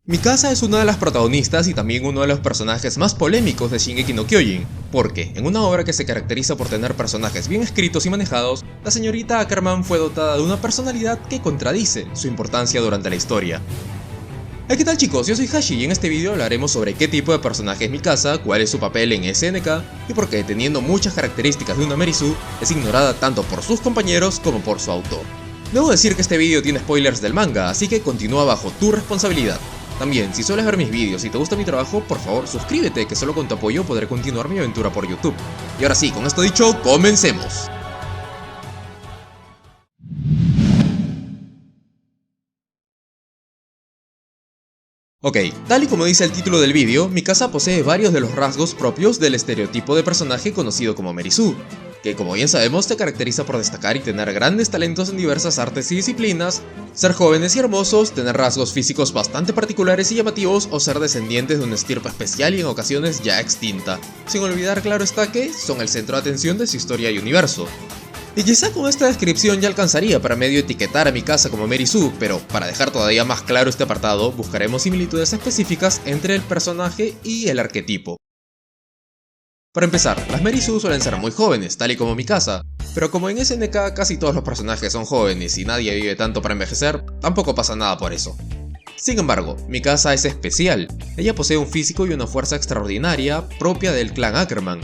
Mikasa es una de las protagonistas y también uno de los personajes más polémicos de Shingeki no Kyojin, porque en una obra que se caracteriza por tener personajes bien escritos y manejados, la señorita Ackerman fue dotada de una personalidad que contradice su importancia durante la historia. Hey, ¿qué tal chicos? Yo soy Hashi y en este vídeo hablaremos sobre qué tipo de personaje es Mikasa, cuál es su papel en SNK y por qué, teniendo muchas características de una Merisu, es ignorada tanto por sus compañeros como por su autor. Debo decir que este vídeo tiene spoilers del manga, así que continúa bajo tu responsabilidad. También, si sueles ver mis vídeos y te gusta mi trabajo, por favor suscríbete, que solo con tu apoyo podré continuar mi aventura por YouTube. Y ahora sí, con esto dicho, comencemos. Ok, tal y como dice el título del vídeo, Mikasa posee varios de los rasgos propios del estereotipo de personaje conocido como Merisu, que como bien sabemos se caracteriza por destacar y tener grandes talentos en diversas artes y disciplinas, ser jóvenes y hermosos, tener rasgos físicos bastante particulares y llamativos o ser descendientes de una estirpe especial y en ocasiones ya extinta, sin olvidar claro está que son el centro de atención de su historia y universo. Y quizá con esta descripción ya alcanzaría para medio etiquetar a Mikasa como Merisu, pero para dejar todavía más claro este apartado, buscaremos similitudes específicas entre el personaje y el arquetipo. Para empezar, las Merisu suelen ser muy jóvenes, tal y como Mikasa, pero como en SNK casi todos los personajes son jóvenes y nadie vive tanto para envejecer, tampoco pasa nada por eso. Sin embargo, Mikasa es especial, ella posee un físico y una fuerza extraordinaria propia del clan Ackerman.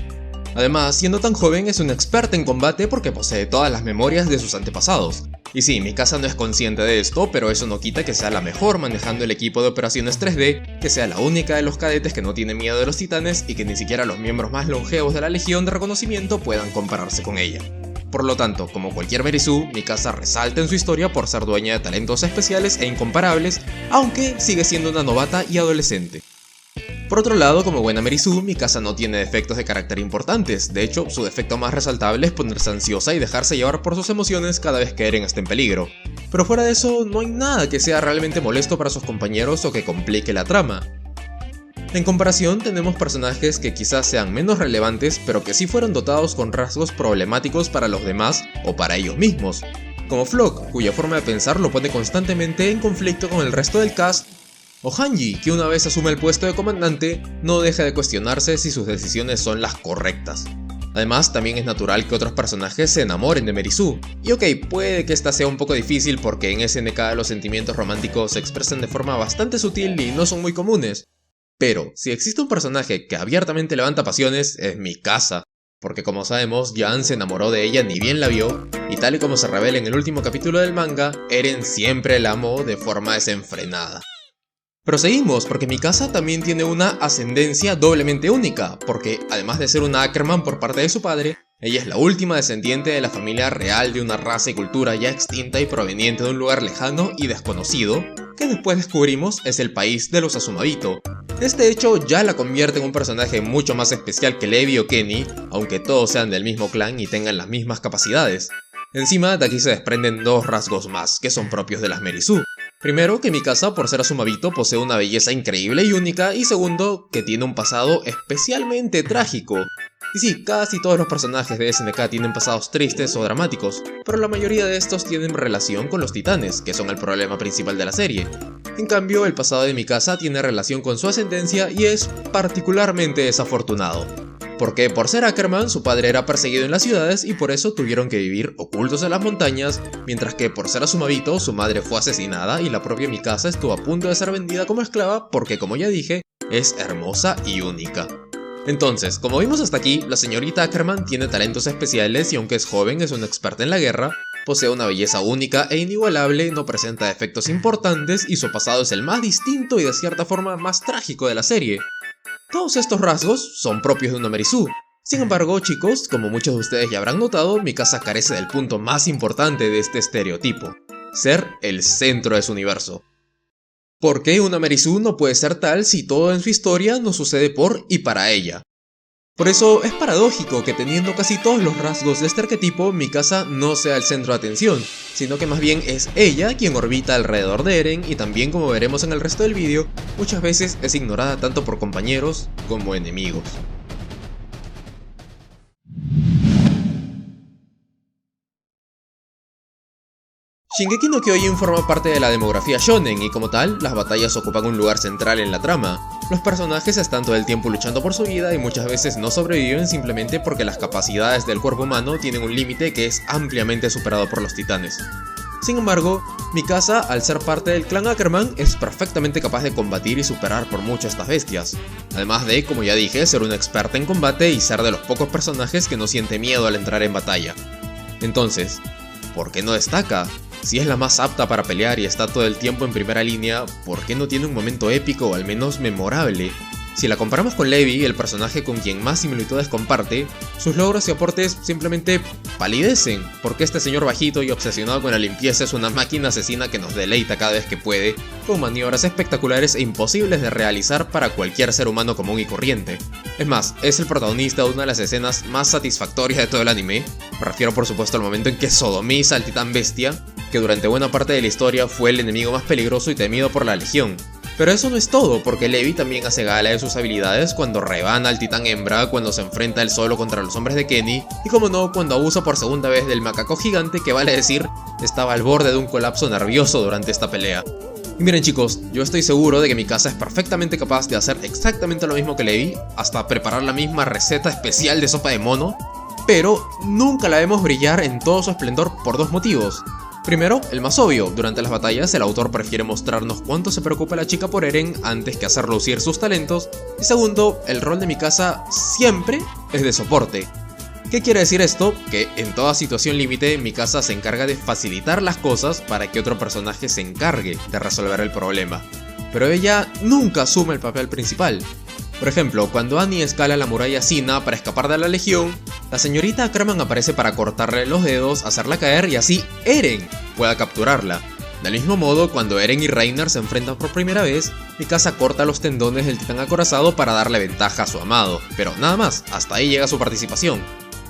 Además, siendo tan joven es una experta en combate porque posee todas las memorias de sus antepasados. Y sí, Mikasa no es consciente de esto, pero eso no quita que sea la mejor manejando el equipo de operaciones 3D, que sea la única de los cadetes que no tiene miedo de los titanes y que ni siquiera los miembros más longevos de la Legión de Reconocimiento puedan compararse con ella. Por lo tanto, como cualquier Merisu, Mikasa resalta en su historia por ser dueña de talentos especiales e incomparables, aunque sigue siendo una novata y adolescente. Por otro lado, como buena Merisu, Mikasa no tiene defectos de carácter importantes, de hecho, su defecto más resaltable es ponerse ansiosa y dejarse llevar por sus emociones cada vez que Eren esté en peligro. Pero fuera de eso, no hay nada que sea realmente molesto para sus compañeros o que complique la trama. En comparación, tenemos personajes que quizás sean menos relevantes, pero que sí fueron dotados con rasgos problemáticos para los demás o para ellos mismos, como Floch, cuya forma de pensar lo pone constantemente en conflicto con el resto del cast, o Hanji, que una vez asume el puesto de comandante, no deja de cuestionarse si sus decisiones son las correctas. Además, también es natural que otros personajes se enamoren de Merisu. Y ok, puede que esta sea un poco difícil porque en SNK los sentimientos románticos se expresan de forma bastante sutil y no son muy comunes. Pero, si existe un personaje que abiertamente levanta pasiones, es Mikasa. Porque como sabemos, Jan se enamoró de ella ni bien la vio, y tal y como se revela en el último capítulo del manga, Eren siempre la amó de forma desenfrenada. Proseguimos, porque Mikasa también tiene una ascendencia doblemente única, porque además de ser una Ackerman por parte de su padre, ella es la última descendiente de la familia real de una raza y cultura ya extinta y proveniente de un lugar lejano y desconocido, que después descubrimos es el país de los Azumabito. Este hecho ya la convierte en un personaje mucho más especial que Levi o Kenny, aunque todos sean del mismo clan y tengan las mismas capacidades. Encima, de aquí se desprenden dos rasgos más, que son propios de las Merisu. Primero, que Mikasa, por ser Azumabito, posee una belleza increíble y única, y segundo, que tiene un pasado especialmente trágico. Y sí, casi todos los personajes de SNK tienen pasados tristes o dramáticos, pero la mayoría de estos tienen relación con los titanes, que son el problema principal de la serie. En cambio, el pasado de Mikasa tiene relación con su ascendencia y es particularmente desafortunado. Porque por ser Ackerman, su padre era perseguido en las ciudades y por eso tuvieron que vivir ocultos en las montañas, mientras que por ser Azumabito, su madre fue asesinada y la propia Mikasa estuvo a punto de ser vendida como esclava porque, como ya dije, es hermosa y única. Entonces, como vimos hasta aquí, la señorita Ackerman tiene talentos especiales y aunque es joven es una experta en la guerra, posee una belleza única e inigualable, no presenta defectos importantes y su pasado es el más distinto y de cierta forma más trágico de la serie. Todos estos rasgos son propios de una Merisu. Sin embargo, chicos, como muchos de ustedes ya habrán notado, Mikasa carece del punto más importante de este estereotipo: ser el centro de su universo. ¿Por qué una Merisu no puede ser tal si todo en su historia no sucede por y para ella? Por eso es paradójico que teniendo casi todos los rasgos de este arquetipo, Mikasa no sea el centro de atención, sino que más bien es ella quien orbita alrededor de Eren y también, como veremos en el resto del vídeo, muchas veces es ignorada tanto por compañeros como enemigos. Shingeki no Kyojin forma parte de la demografía shonen y como tal, las batallas ocupan un lugar central en la trama. Los personajes están todo el tiempo luchando por su vida y muchas veces no sobreviven simplemente porque las capacidades del cuerpo humano tienen un límite que es ampliamente superado por los titanes. Sin embargo, Mikasa, al ser parte del clan Ackerman, es perfectamente capaz de combatir y superar por mucho a estas bestias. Además de, como ya dije, ser una experta en combate y ser de los pocos personajes que no siente miedo al entrar en batalla. Entonces, ¿por qué no destaca? Si es la más apta para pelear y está todo el tiempo en primera línea, ¿por qué no tiene un momento épico o al menos memorable? Si la comparamos con Levi, el personaje con quien más similitudes comparte, sus logros y aportes simplemente palidecen, porque este señor bajito y obsesionado con la limpieza es una máquina asesina que nos deleita cada vez que puede, con maniobras espectaculares e imposibles de realizar para cualquier ser humano común y corriente. Es más, es el protagonista de una de las escenas más satisfactorias de todo el anime, me refiero por supuesto al momento en que sodomiza al titán bestia, que durante buena parte de la historia fue el enemigo más peligroso y temido por la legión. Pero eso no es todo, porque Levi también hace gala de sus habilidades cuando rebana al titán hembra, cuando se enfrenta él solo contra los hombres de Kenny, y como no, cuando abusa por segunda vez del macaco gigante que, vale decir, estaba al borde de un colapso nervioso durante esta pelea. Y miren chicos, yo estoy seguro de que Mikasa es perfectamente capaz de hacer exactamente lo mismo que Levi, hasta preparar la misma receta especial de sopa de mono, pero nunca la vemos brillar en todo su esplendor por dos motivos. Primero, el más obvio, durante las batallas el autor prefiere mostrarnos cuánto se preocupa la chica por Eren antes que hacer lucir sus talentos, y segundo, el rol de Mikasa siempre es de soporte. ¿Qué quiere decir esto? Que en toda situación límite, Mikasa se encarga de facilitar las cosas para que otro personaje se encargue de resolver el problema, pero ella nunca asume el papel principal. Por ejemplo, cuando Annie escala la muralla Sina para escapar de la legión, la señorita Ackerman aparece para cortarle los dedos, hacerla caer y así Eren pueda capturarla. Del mismo modo, cuando Eren y Reiner se enfrentan por primera vez, Mikasa corta los tendones del titán acorazado para darle ventaja a su amado, pero nada más, hasta ahí llega su participación.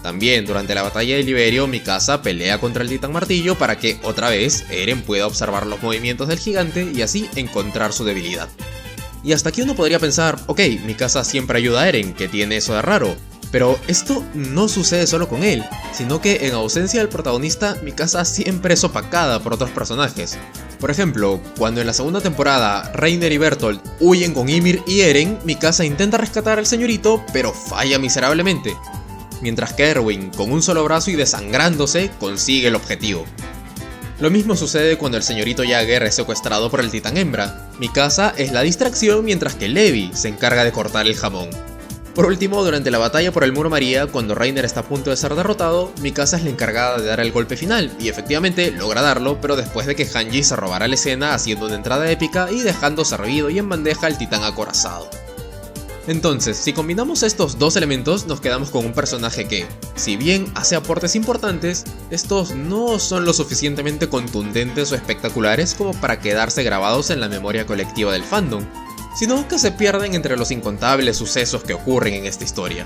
También, durante la batalla de Liberio, Mikasa pelea contra el titán martillo para que, otra vez, Eren pueda observar los movimientos del gigante y así encontrar su debilidad. Y hasta aquí uno podría pensar, ok, Mikasa siempre ayuda a Eren, ¿qué tiene eso de raro? Pero esto no sucede solo con él, sino que en ausencia del protagonista, Mikasa siempre es opacada por otros personajes. Por ejemplo, cuando en la segunda temporada Reiner y Bertolt huyen con Ymir y Eren, Mikasa intenta rescatar al señorito, pero falla miserablemente. Mientras que Erwin, con un solo brazo y desangrándose, consigue el objetivo. Lo mismo sucede cuando el señorito Jagger es secuestrado por el titán hembra. Mikasa es la distracción mientras que Levi se encarga de cortar el jamón. Por último, durante la batalla por el Muro María, cuando Reiner está a punto de ser derrotado, Mikasa es la encargada de dar el golpe final, y efectivamente logra darlo, pero después de que Hanji se robara la escena haciendo una entrada épica y dejando servido y en bandeja al titán acorazado. Entonces, si combinamos estos dos elementos, nos quedamos con un personaje que, si bien hace aportes importantes, estos no son lo suficientemente contundentes o espectaculares como para quedarse grabados en la memoria colectiva del fandom, sino que se pierden entre los incontables sucesos que ocurren en esta historia.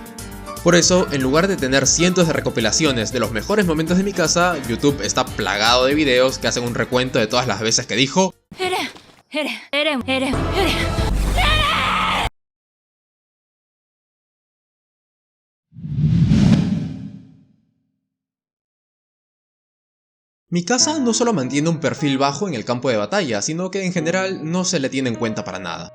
Por eso, en lugar de tener cientos de recopilaciones de los mejores momentos de Mikasa, YouTube está plagado de videos que hacen un recuento de todas las veces que dijo Eren. Mikasa no solo mantiene un perfil bajo en el campo de batalla, sino que en general no se le tiene en cuenta para nada.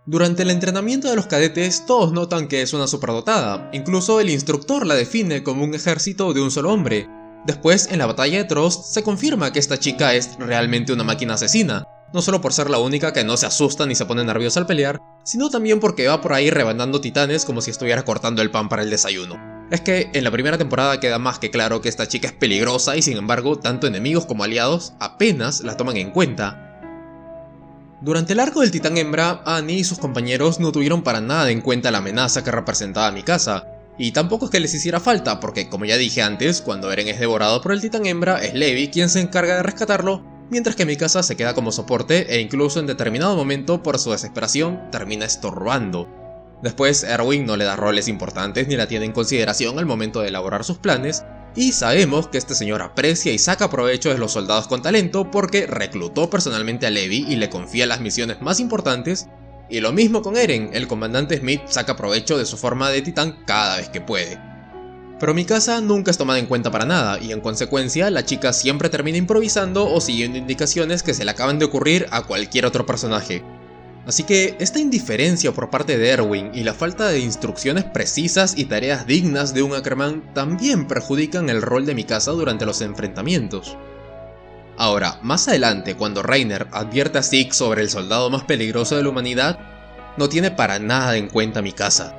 Durante el entrenamiento de los cadetes, todos notan que es una superdotada, incluso el instructor la define como un ejército de un solo hombre. Después, en la batalla de Trost, se confirma que esta chica es realmente una máquina asesina, no solo por ser la única que no se asusta ni se pone nerviosa al pelear, sino también porque va por ahí rebanando titanes como si estuviera cortando el pan para el desayuno. Es que en la primera temporada queda más que claro que esta chica es peligrosa y sin embargo, tanto enemigos como aliados apenas la toman en cuenta. Durante el arco del titán hembra, Annie y sus compañeros no tuvieron para nada en cuenta la amenaza que representaba Mikasa, y tampoco es que les hiciera falta, porque como ya dije antes, cuando Eren es devorado por el titán hembra, es Levi quien se encarga de rescatarlo, mientras que Mikasa se queda como soporte e incluso en determinado momento, por su desesperación, termina estorbando. Después, Erwin no le da roles importantes ni la tiene en consideración al momento de elaborar sus planes, y sabemos que este señor aprecia y saca provecho de los soldados con talento porque reclutó personalmente a Levi y le confía las misiones más importantes, y lo mismo con Eren, el comandante Smith saca provecho de su forma de titán cada vez que puede. Pero Mikasa nunca es tomada en cuenta para nada, y en consecuencia la chica siempre termina improvisando o siguiendo indicaciones que se le acaban de ocurrir a cualquier otro personaje. Así que esta indiferencia por parte de Erwin y la falta de instrucciones precisas y tareas dignas de un Ackerman también perjudican el rol de Mikasa durante los enfrentamientos. Ahora, más adelante, cuando Reiner advierte a Zeke sobre el soldado más peligroso de la humanidad, no tiene para nada en cuenta a Mikasa.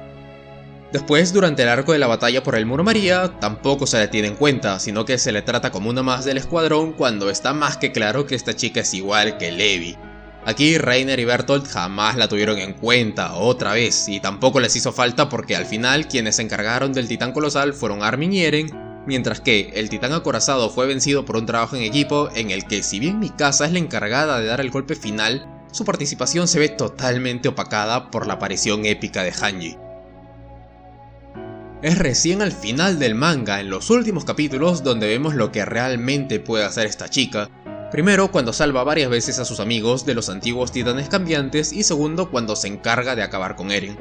Después, durante el arco de la batalla por el Muro María, tampoco se le tiene en cuenta, sino que se le trata como una más del escuadrón cuando está más que claro que esta chica es igual que Levi. Aquí Reiner y Bertolt jamás la tuvieron en cuenta, otra vez, y tampoco les hizo falta porque al final quienes se encargaron del titán colosal fueron Armin y Eren, mientras que el titán acorazado fue vencido por un trabajo en equipo en el que, si bien Mikasa es la encargada de dar el golpe final, su participación se ve totalmente opacada por la aparición épica de Hanji. Es recién al final del manga, en los últimos capítulos, donde vemos lo que realmente puede hacer esta chica. Primero, cuando salva varias veces a sus amigos de los antiguos titanes cambiantes, y segundo, cuando se encarga de acabar con Eren.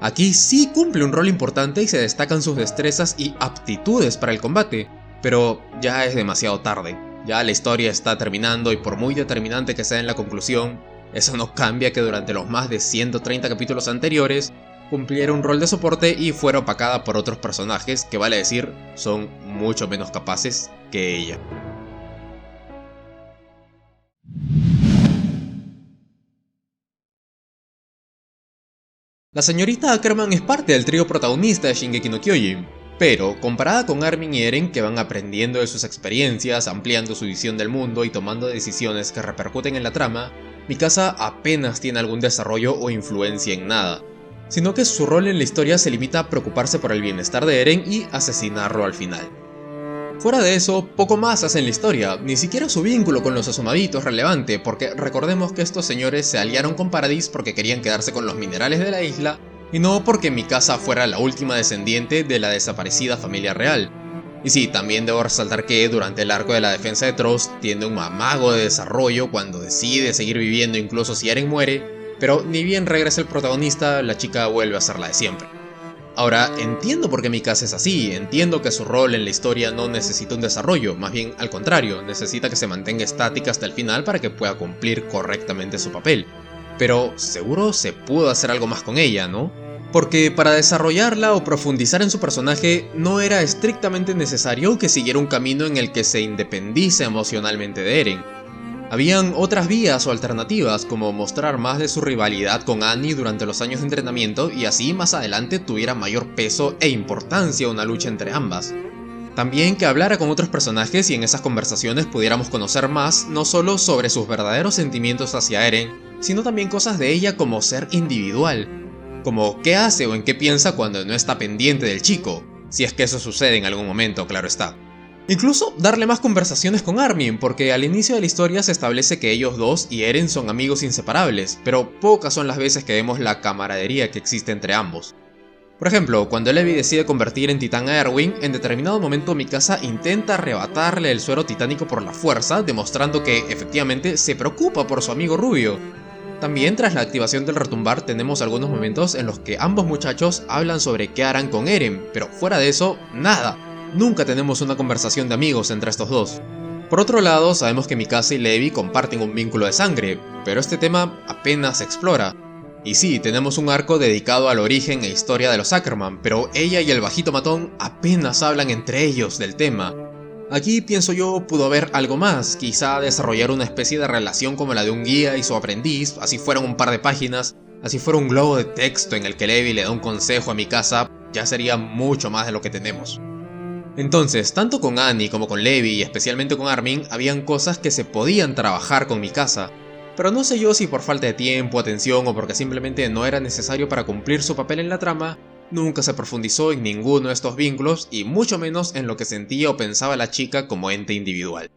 Aquí sí cumple un rol importante y se destacan sus destrezas y aptitudes para el combate, pero ya es demasiado tarde. Ya la historia está terminando y por muy determinante que sea en la conclusión, eso no cambia que durante los más de 130 capítulos anteriores, cumpliera un rol de soporte y fuera opacada por otros personajes que, vale decir, son mucho menos capaces que ella. La señorita Ackerman es parte del trío protagonista de Shingeki no Kyojin, pero comparada con Armin y Eren, que van aprendiendo de sus experiencias, ampliando su visión del mundo y tomando decisiones que repercuten en la trama, Mikasa apenas tiene algún desarrollo o influencia en nada, sino que su rol en la historia se limita a preocuparse por el bienestar de Eren y asesinarlo al final. Fuera de eso, poco más hace en la historia, ni siquiera su vínculo con los Asomaditos es relevante, porque recordemos que estos señores se aliaron con Paradis porque querían quedarse con los minerales de la isla, y no porque Mikasa fuera la última descendiente de la desaparecida familia real. Y sí, también debo resaltar que durante el arco de la defensa de Trost tiene un amago de desarrollo cuando decide seguir viviendo incluso si Eren muere, pero ni bien regresa el protagonista, la chica vuelve a ser la de siempre. Ahora, entiendo por qué Mikasa es así, entiendo que su rol en la historia no necesita un desarrollo, más bien al contrario, necesita que se mantenga estática hasta el final para que pueda cumplir correctamente su papel. Pero seguro se pudo hacer algo más con ella, ¿no? Porque para desarrollarla o profundizar en su personaje no era estrictamente necesario que siguiera un camino en el que se independice emocionalmente de Eren. Habían otras vías o alternativas, como mostrar más de su rivalidad con Annie durante los años de entrenamiento y así más adelante tuviera mayor peso e importancia una lucha entre ambas. También que hablara con otros personajes y en esas conversaciones pudiéramos conocer más, no solo sobre sus verdaderos sentimientos hacia Eren, sino también cosas de ella como ser individual, como qué hace o en qué piensa cuando no está pendiente del chico, si es que eso sucede en algún momento, claro está. Incluso darle más conversaciones con Armin, porque al inicio de la historia se establece que ellos dos y Eren son amigos inseparables, pero pocas son las veces que vemos la camaradería que existe entre ambos. Por ejemplo, cuando Levi decide convertir en titán a Erwin, en determinado momento Mikasa intenta arrebatarle el suero titánico por la fuerza, demostrando que efectivamente se preocupa por su amigo rubio. También tras la activación del retumbar tenemos algunos momentos en los que ambos muchachos hablan sobre qué harán con Eren, pero fuera de eso, nada. Nunca tenemos una conversación de amigos entre estos dos. Por otro lado, sabemos que Mikasa y Levi comparten un vínculo de sangre, pero este tema apenas se explora. Y sí, tenemos un arco dedicado al origen e historia de los Ackerman, pero ella y el bajito matón apenas hablan entre ellos del tema. Aquí pienso yo pudo haber algo más, quizá desarrollar una especie de relación como la de un guía y su aprendiz, así fueran un par de páginas, así fuera un globo de texto en el que Levi le da un consejo a Mikasa, ya sería mucho más de lo que tenemos. Entonces, tanto con Annie como con Levi y especialmente con Armin, habían cosas que se podían trabajar con Mikasa, pero no sé yo si por falta de tiempo, atención o porque simplemente no era necesario para cumplir su papel en la trama, nunca se profundizó en ninguno de estos vínculos y mucho menos en lo que sentía o pensaba la chica como ente individual.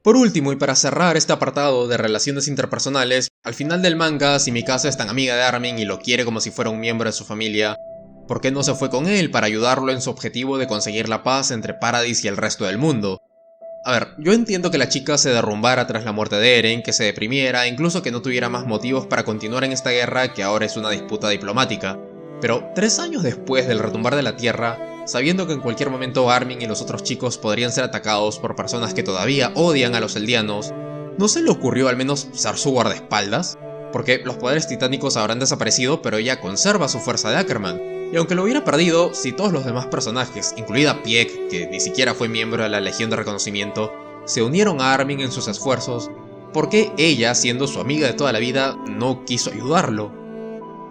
Por último, y para cerrar este apartado de relaciones interpersonales, al final del manga, si Mikasa es tan amiga de Armin y lo quiere como si fuera un miembro de su familia, ¿por qué no se fue con él para ayudarlo en su objetivo de conseguir la paz entre Paradis y el resto del mundo? A ver, yo entiendo que la chica se derrumbara tras la muerte de Eren, que se deprimiera, incluso que no tuviera más motivos para continuar en esta guerra que ahora es una disputa diplomática. Pero 3 años después del retumbar de la Tierra, sabiendo que en cualquier momento Armin y los otros chicos podrían ser atacados por personas que todavía odian a los eldianos, ¿no se le ocurrió al menos ser su guardaespaldas? Porque los poderes titánicos habrán desaparecido, pero ella conserva su fuerza de Ackerman. Y aunque lo hubiera perdido, si todos los demás personajes, incluida Pieck, que ni siquiera fue miembro de la Legión de Reconocimiento, se unieron a Armin en sus esfuerzos, ¿por qué ella, siendo su amiga de toda la vida, no quiso ayudarlo?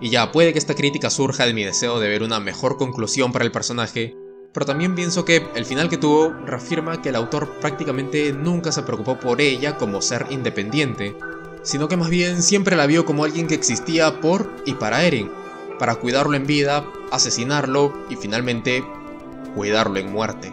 Y ya, puede que esta crítica surja de mi deseo de ver una mejor conclusión para el personaje, pero también pienso que el final que tuvo reafirma que el autor prácticamente nunca se preocupó por ella como ser independiente, sino que más bien siempre la vio como alguien que existía por y para Eren, para cuidarlo en vida, asesinarlo y finalmente cuidarlo en muerte.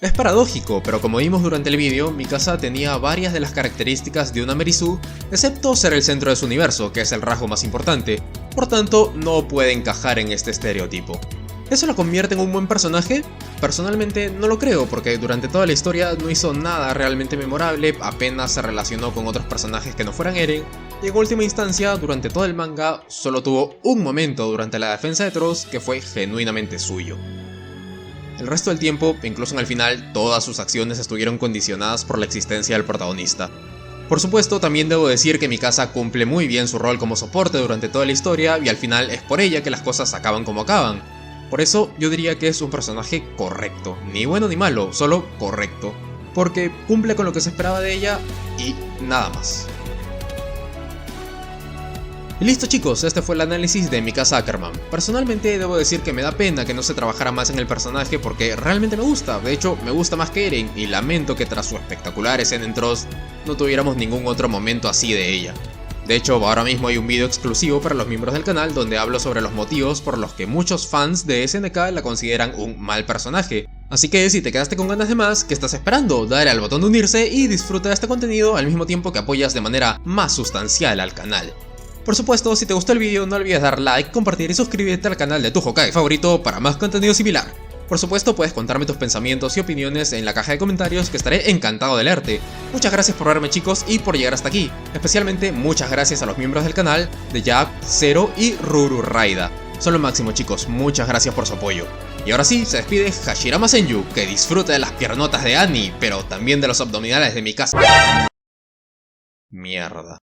Es paradójico, pero como vimos durante el vídeo, Mikasa tenía varias de las características de una Merisu, excepto ser el centro de su universo, que es el rasgo más importante, por tanto no puede encajar en este estereotipo. ¿Eso la convierte en un buen personaje? Personalmente no lo creo, porque durante toda la historia no hizo nada realmente memorable, apenas se relacionó con otros personajes que no fueran Eren, y en última instancia, durante todo el manga, solo tuvo un momento durante la defensa de Trost que fue genuinamente suyo. El resto del tiempo, incluso en el final, todas sus acciones estuvieron condicionadas por la existencia del protagonista. Por supuesto, también debo decir que Mikasa cumple muy bien su rol como soporte durante toda la historia y al final es por ella que las cosas acaban como acaban. Por eso yo diría que es un personaje correcto, ni bueno ni malo, solo correcto, porque cumple con lo que se esperaba de ella y nada más. Y listo chicos, este fue el análisis de Mikasa Ackerman. Personalmente debo decir que me da pena que no se trabajara más en el personaje porque realmente me gusta, de hecho me gusta más que Eren y lamento que tras su espectacular escena en Trost no tuviéramos ningún otro momento así de ella. De hecho, ahora mismo hay un video exclusivo para los miembros del canal donde hablo sobre los motivos por los que muchos fans de SNK la consideran un mal personaje. Así que si te quedaste con ganas de más, ¿qué estás esperando? Dale al botón de unirse y disfruta de este contenido al mismo tiempo que apoyas de manera más sustancial al canal. Por supuesto, si te gustó el video no olvides dar like, compartir y suscribirte al canal de tu Hokage favorito para más contenido similar. Por supuesto, puedes contarme tus pensamientos y opiniones en la caja de comentarios que estaré encantado de leerte. Muchas gracias por verme chicos y por llegar hasta aquí. Especialmente muchas gracias a los miembros del canal de Jab, Zero y Ruru Raida. Son lo máximo chicos, muchas gracias por su apoyo. Y ahora sí, se despide Hashirama Senju, que disfrute de las piernotas de Annie, pero también de los abdominales de Mikasa. Mierda.